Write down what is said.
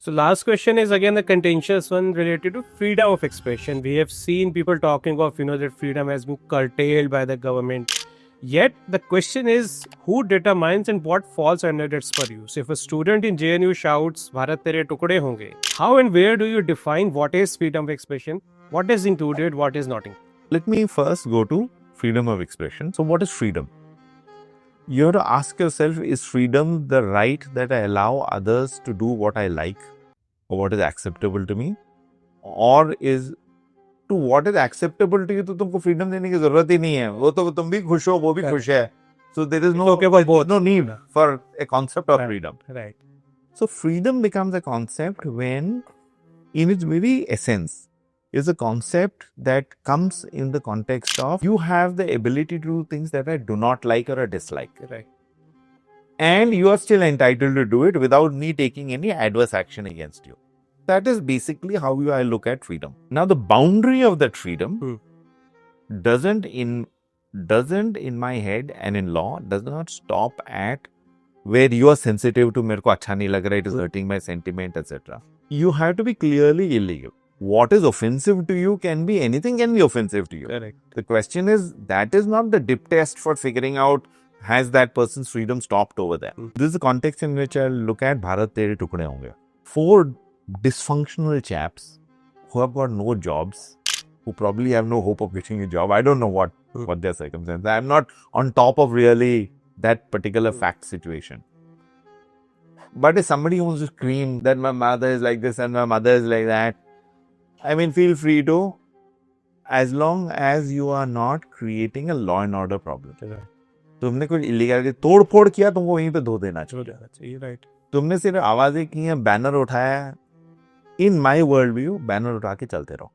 So last question is again a contentious one related to freedom of expression. We have seen people talking of, that freedom has been curtailed by the government. Yet the question is, who determines and what falls under its purview? So if a student in JNU shouts, "Bharat tere tukde honge," how and where do you define what is freedom of expression? What is included, what is not included? Let me first go to freedom of expression. So what is freedom? You have to ask yourself, is freedom the right that I allow others to do what I like or what is acceptable to me? Or is to what is acceptable to you तो तुमको freedom देने की जरूरत ही नहीं है. वो तो तुम भी खुश हो, वो भी खुश है. So there is no need for a concept of freedom. Right. So freedom becomes a concept when, in its very essence, is a concept that comes in the context of you have the ability to do things that I do not like or I dislike. Right. And you are still entitled to do it without me taking any adverse action against you. That is basically how I look at freedom. Now, the boundary of that freedom doesn't in my head and in law does not stop at where you are sensitive to मेरे को अच्छा नहीं लग रहा, it is hurting my sentiment, etc. You have to be clearly illegal. What is offensive to you can be anything, can be offensive to you. Correct. The question is, that is not the dip test for figuring out has that person's freedom stopped over there. This is the context in which I look at Bharat Tere Tukde Honge. 4 dysfunctional chaps who have got no jobs, who probably have no hope of getting a job. I don't know what their circumstances. I'm not on top of really that particular fact situation. But if somebody wants to scream that my mother is like this and my mother is like that, I mean, feel free to, as long as you are not creating a law and order problem. तुमने कुछ illegal तोड़ फोड़ किया, तुमको वहीं पे धो देना चाहिए. Right. तुमने सिर्फ आवाजें की हैं, बैनर उठाया, इन माई वर्ल्ड व्यू बैनर उठा के चलते रहो.